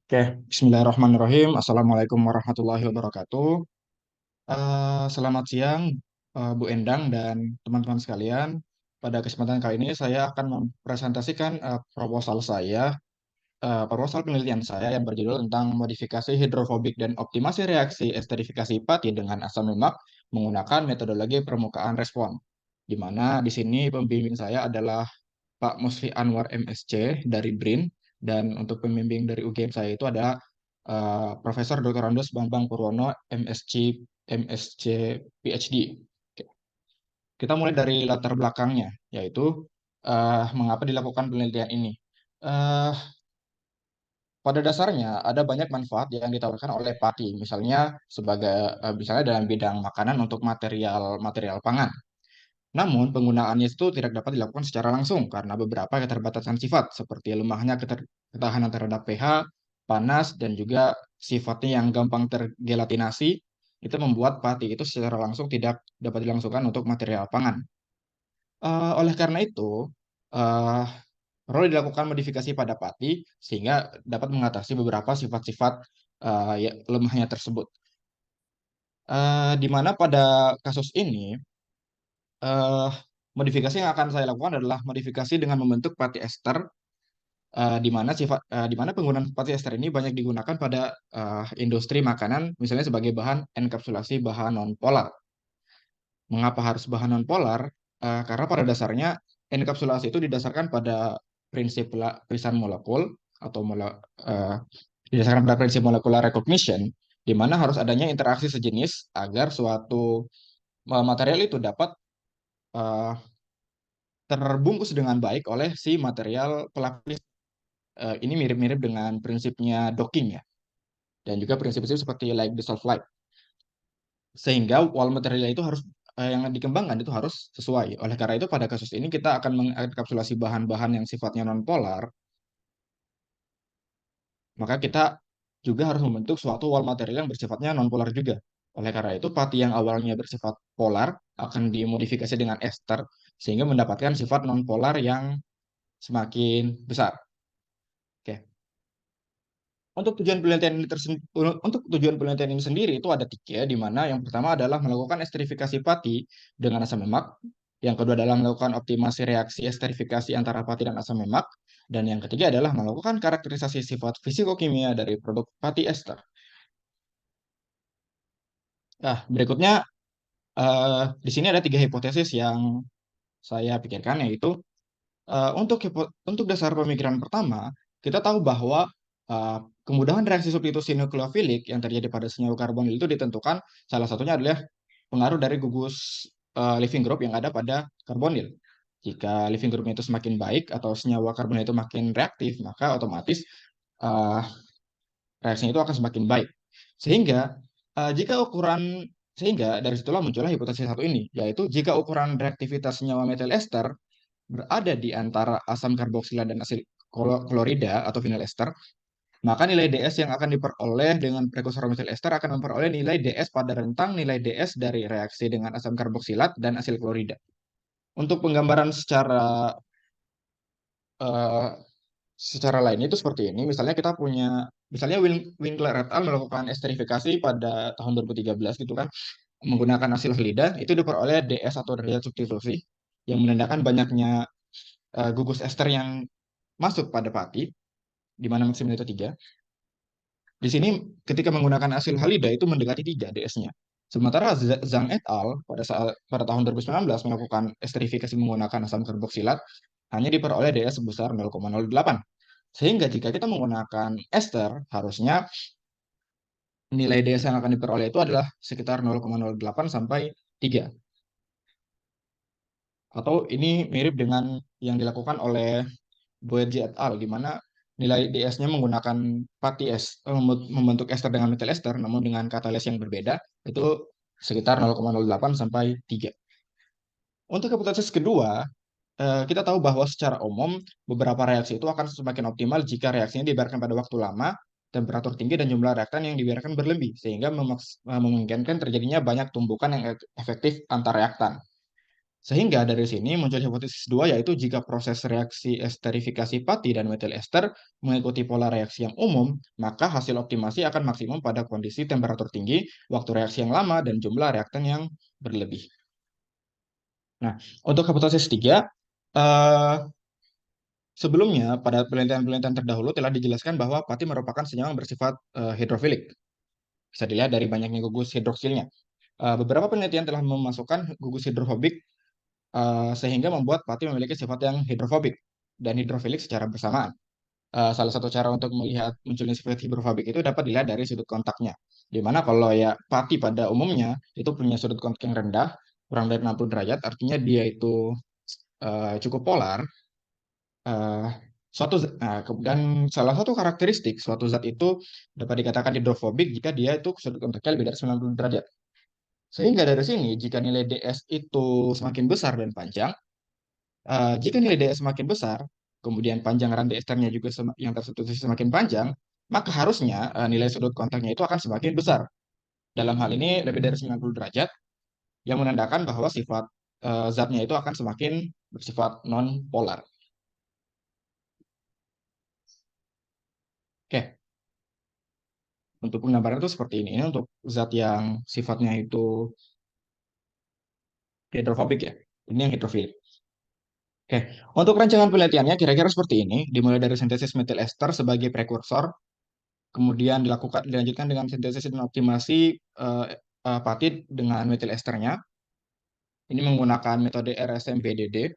Oke, Bismillahirrahmanirrahim. Assalamualaikum warahmatullahi wabarakatuh. Selamat siang, Bu Endang dan teman-teman sekalian. Pada kesempatan kali ini saya akan mempresentasikan proposal penelitian saya yang berjudul tentang modifikasi hidrofobik dan optimasi reaksi esterifikasi pati dengan asam lemak menggunakan metodologi permukaan respon. Di mana di sini pembimbing saya adalah Pak Musfi Anwar MSc dari BRIN, dan untuk pembimbing dari UGM saya itu ada Profesor Dr. Andos Bambang Purwono MSc PhD. Oke. Kita mulai dari latar belakangnya, yaitu mengapa dilakukan penelitian ini. Eh, Pada dasarnya ada banyak manfaat yang ditawarkan oleh pati, misalnya dalam bidang makanan untuk material pangan. Namun, penggunaannya itu tidak dapat dilakukan secara langsung karena beberapa keterbatasan sifat, seperti lemahnya ketahanan terhadap pH, panas, dan juga sifatnya yang gampang tergelatinasi, itu membuat pati itu secara langsung tidak dapat dilangsungkan untuk material pangan. Oleh karena itu, eh, perlu dilakukan modifikasi pada pati sehingga dapat mengatasi beberapa sifat-sifat lemahnya tersebut. Di mana pada kasus ini, eh, modifikasi yang akan saya lakukan adalah modifikasi dengan membentuk pati ester, di mana penggunaan pati ester ini banyak digunakan pada industri makanan, misalnya sebagai bahan enkapsulasi bahan nonpolar. Mengapa harus bahan nonpolar? Karena pada dasarnya enkapsulasi itu didasarkan pada prinsip lapisan molekul atau eh, didasarkan pada prinsip molecular recognition, di mana harus adanya interaksi sejenis agar suatu material itu dapat eh, terbungkus dengan baik oleh si material pelapis. Ini mirip-mirip dengan prinsipnya docking ya, dan juga prinsip-prinsip seperti like dissolve like. Sehingga wall material itu yang dikembangkan itu harus sesuai. Oleh karena itu pada kasus ini kita akan mengenkapsulasi bahan-bahan yang sifatnya nonpolar, maka kita juga harus membentuk suatu wall material yang bersifatnya nonpolar juga. Oleh karena itu pati yang awalnya bersifat polar akan dimodifikasi dengan ester sehingga mendapatkan sifat nonpolar yang semakin besar. Oke. Untuk tujuan penelitian ini sendiri itu ada tiga, di mana yang pertama adalah melakukan esterifikasi pati dengan asam lemak, yang kedua adalah melakukan optimasi reaksi esterifikasi antara pati dan asam lemak, dan yang ketiga adalah melakukan karakterisasi sifat fisikokimia dari produk pati ester. Nah, berikutnya di sini ada tiga hipotesis yang saya pikirkan, yaitu untuk dasar pemikiran pertama, kita tahu bahwa uh, kemudahan reaksi substitusi nukleofilik yang terjadi pada senyawa karbonil itu ditentukan salah satunya adalah pengaruh dari gugus living group yang ada pada karbonil. Jika living groupnya itu semakin baik atau senyawa karbonil itu makin reaktif, maka otomatis uh, reaksinya itu akan semakin baik. Sehingga uh, jika ukuran sehingga dari situlah muncullah hipotesis satu ini, yaitu jika ukuran reaktivitas senyawa metil ester berada di antara asam karboksila dan asil klorida atau vinyl ester, maka nilai DS yang akan diperoleh dengan prekursor metil ester akan memperoleh nilai DS pada rentang nilai DS dari reaksi dengan asam karboksilat dan asil klorida. Untuk penggambaran eh, secara lain itu seperti ini. Misalnya Winkler et al. Melakukan esterifikasi pada tahun 2013 gitu kan, menggunakan hasil halida, itu diperoleh DS atau derajat substitusi yang menandakan banyaknya gugus ester yang masuk pada pati, di mana maksimal itu 3. Di sini ketika menggunakan hasil halida itu mendekati 3 DS-nya. Sementara Zhang et al. Pada tahun 2019 melakukan esterifikasi menggunakan asam karboksilat hanya diperoleh DS sebesar 0,08. Sehingga jika kita menggunakan ester, harusnya nilai DS yang akan diperoleh itu adalah sekitar 0,08 sampai 3. Atau ini mirip dengan yang dilakukan oleh Boerge et al. Di mana nilai DS-nya menggunakan membentuk ester dengan metil ester, namun dengan katalis yang berbeda, itu sekitar 0,08 sampai 3. Untuk hipotesis kedua, kita tahu bahwa secara umum beberapa reaksi itu akan semakin optimal jika reaksinya dibiarkan pada waktu lama, temperatur tinggi, dan jumlah reaktan yang dibiarkan berlebih, sehingga memungkinkan terjadinya banyak tumbukan yang efektif antar reaktan. Sehingga dari sini muncul hipotesis 2, yaitu jika proses reaksi esterifikasi pati dan metil ester mengikuti pola reaksi yang umum, maka hasil optimasi akan maksimum pada kondisi temperatur tinggi, waktu reaksi yang lama, dan jumlah reaktan yang berlebih. Nah, untuk hipotesis 3, eh, sebelumnya pada penelitian-penelitian terdahulu telah dijelaskan bahwa pati merupakan senyawa yang bersifat hidrofilik. Bisa dilihat dari banyaknya gugus hidroksilnya. Beberapa penelitian telah memasukkan gugus hidrofobik sehingga membuat pati memiliki sifat yang hidrofobik dan hidrofilik secara bersamaan. Salah satu cara untuk melihat munculnya sifat hidrofobik itu dapat dilihat dari sudut kontaknya. Di mana kalau ya pati pada umumnya itu punya sudut kontak yang rendah, kurang dari 60 derajat, artinya dia itu cukup polar. eh, dan salah satu karakteristik suatu zat itu dapat dikatakan hidrofobik jika dia itu sudut kontaknya lebih dari 90 derajat. Sehingga dari sini, jika nilai DS itu semakin besar dan panjang, jika nilai DS semakin besar, kemudian panjang rantai esternya juga yang tersubstitusi semakin panjang, maka harusnya nilai sudut kontaknya itu akan semakin besar. Dalam hal ini lebih dari 90 derajat, yang menandakan bahwa sifat zatnya itu akan semakin bersifat non-polar. Oke, untuk penggambaran itu seperti ini. Ini untuk zat yang sifatnya itu hidrofobik ya. Ini yang hidrofilik. Oke, untuk rancangan penelitiannya kira-kira seperti ini. Dimulai dari sintesis metil ester sebagai prekursor, kemudian dilanjutkan dengan sintesis dan optimasi patid dengan metil esternya. Ini menggunakan metode RSMPDD.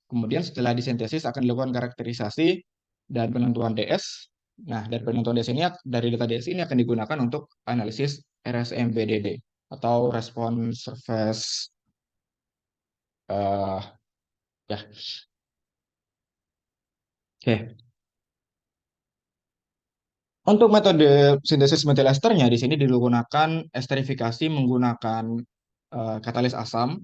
Kemudian setelah disintesis akan dilakukan karakterisasi dan penentuan DS. Nah, dari penentuan DS ini, dari data DS ini akan digunakan untuk analisis RSMPDD atau Response Surface eh ya. Oke. Untuk metode sintesis metil esternya di sini digunakan esterifikasi menggunakan katalis asam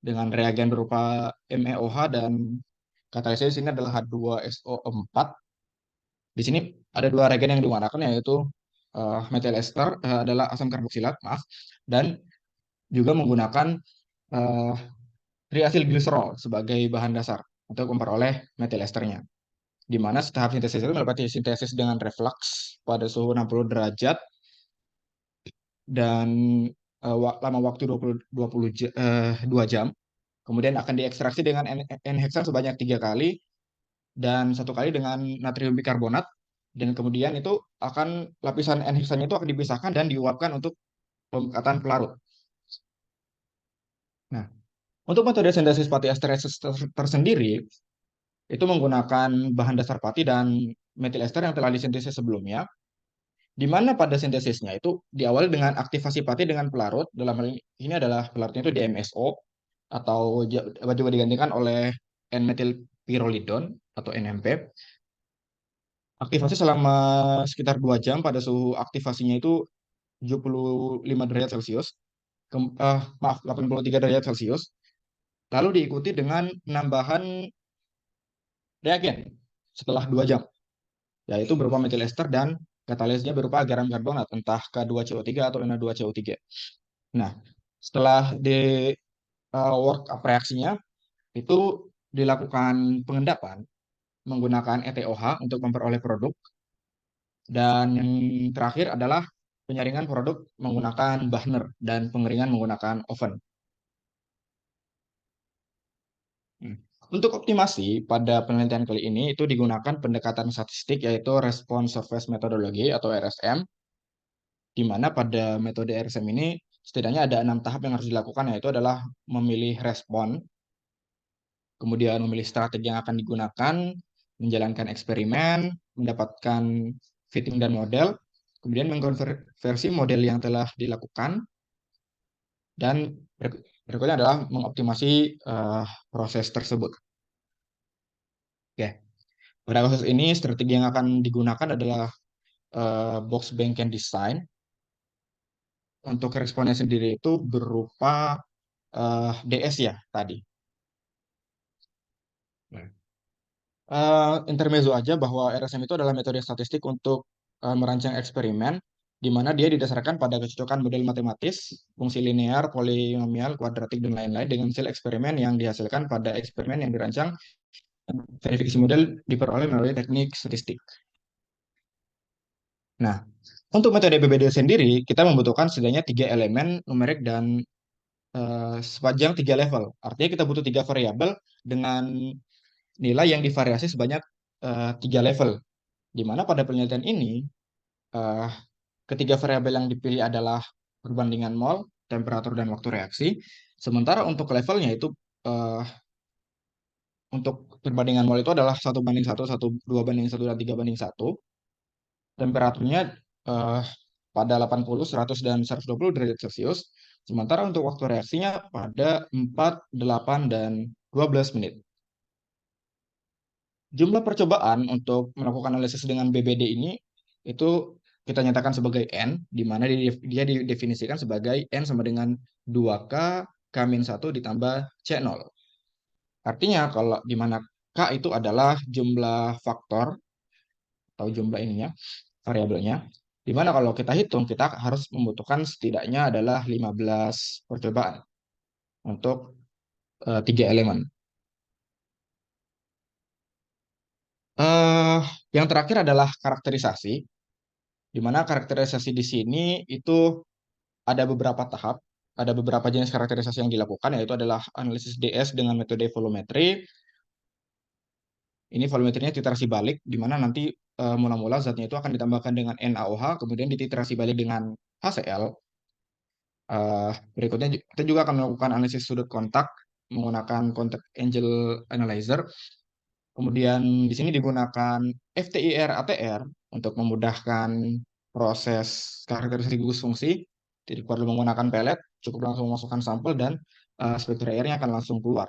dengan reagen berupa MEOH dan katalisnya di sini adalah H2SO4. Di sini ada dua reagen yang digunakan, yaitu metil ester adalah asam karboksilat, maaf, dan juga menggunakan uh, triasil gliserol sebagai bahan dasar untuk memperoleh metil esternya. Di mana tahap sintesis itu meliputi sintesis dengan reflux pada suhu 60 derajat dan lama waktu 2 jam. Kemudian akan diekstraksi dengan N-heksan sebanyak 3 kali dan 1 kali dengan natrium bikarbonat. Dan kemudian itu akan lapisan N-heksannya itu akan dipisahkan dan diuapkan untuk pemekatan pelarut. Nah, untuk metode sintesis pati ester tersendiri itu menggunakan bahan dasar pati dan metil ester yang telah disintesis sebelumnya, di mana pada sintesisnya itu diawali dengan aktivasi pati dengan pelarut. Dalam hal ini adalah pelarutnya itu DMSO atau juga digantikan oleh N-metil pyrrolidon atau NMP. Aktivasi selama sekitar 2 jam pada suhu aktivasinya itu 75 derajat Celcius. Maaf, 83 derajat Celcius. Lalu diikuti dengan penambahan reagen setelah 2 jam, yaitu berupa metil ester dan katalisnya berupa garam karbonat, entah K2CO3 atau Na2CO3. Nah, setelah di work up reaksinya, itu dilakukan pengendapan menggunakan ETOH untuk memperoleh produk. Dan yang terakhir adalah penyaringan produk menggunakan Bahner dan pengeringan menggunakan oven. Untuk optimasi pada penelitian kali ini itu digunakan pendekatan statistik, yaitu Response Surface Methodology atau RSM, di mana pada metode RSM ini setidaknya ada 6 tahap yang harus dilakukan, yaitu adalah memilih respon, kemudian memilih strategi yang akan digunakan, menjalankan eksperimen, mendapatkan fitting dan model, kemudian mengkonversi model yang telah dilakukan, dan berikutnya adalah mengoptimasi proses tersebut. Oke. Pada kasus ini, strategi yang akan digunakan adalah box Bank design. Untuk responnya sendiri itu berupa DS ya tadi. Nah, intermezzo aja bahwa RSM itu adalah metode statistik untuk merancang eksperimen di mana dia didasarkan pada kecocokan model matematis, fungsi linear, polinomial, kuadratik, dan lain-lain dengan hasil eksperimen yang dihasilkan pada eksperimen yang dirancang. Verifikasi model diperoleh melalui teknik statistik. Nah, untuk metode PBD sendiri, kita membutuhkan setidaknya tiga elemen numerik dan sepanjang tiga level. Artinya kita butuh tiga variabel dengan nilai yang divariasi sebanyak tiga level. Di mana pada penelitian ini, eh, ketiga variabel yang dipilih adalah perbandingan mol, temperatur, dan waktu reaksi. Sementara untuk levelnya itu, eh, untuk perbandingan mol itu adalah 1:1, 2:1, dan 3:1. Temperaturnya eh, pada 80, 100, dan 120 derajat Celcius. Sementara untuk waktu reaksinya pada 4, 8, dan 12 menit. Jumlah percobaan untuk melakukan analisis dengan BBD ini itu kita nyatakan sebagai N, di mana dia didefinisikan sebagai N sama dengan 2K K-1 ditambah C0. Artinya kalau di mana K itu adalah jumlah faktor atau jumlah ininya, variabelnya, di mana kalau kita hitung kita harus membutuhkan setidaknya adalah 15 percobaan untuk tiga elemen. Eh, yang terakhir adalah karakterisasi, di mana karakterisasi di sini itu ada beberapa tahap, ada beberapa jenis karakterisasi yang dilakukan, yaitu adalah analisis DS dengan metode volumetri. Ini volumetrinya titrasi balik, di mana nanti mula-mula zatnya itu akan ditambahkan dengan NaOH, kemudian dititrasi balik dengan HCl. Berikutnya kita juga akan melakukan analisis sudut kontak menggunakan contact angle analyzer. Kemudian di sini digunakan FTIR ATR untuk memudahkan proses karakteristik gugus fungsi. Tidak perlu menggunakan pelet, cukup langsung memasukkan sampel dan spektra airnya akan langsung keluar.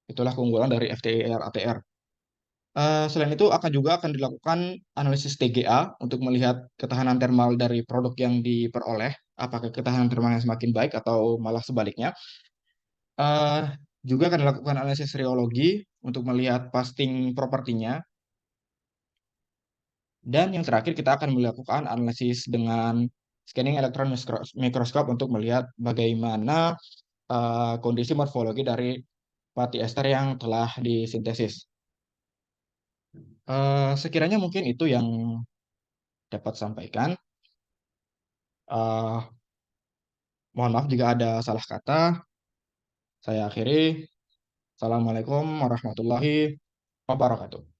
Itulah keunggulan dari FTIR ATR. Selain itu akan dilakukan analisis TGA untuk melihat ketahanan thermal dari produk yang diperoleh, apakah ketahanan thermalnya semakin baik atau malah sebaliknya. Eh, Juga akan dilakukan analisis reologi untuk melihat pasting propertinya. Dan yang terakhir kita akan melakukan analisis dengan scanning elektron mikroskop untuk melihat bagaimana kondisi morfologi dari pati ester yang telah disintesis. Sekiranya mungkin itu yang dapat sampaikan. Eh, Mohon maaf jika ada salah kata. Saya akhiri. Assalamualaikum warahmatullahi wabarakatuh.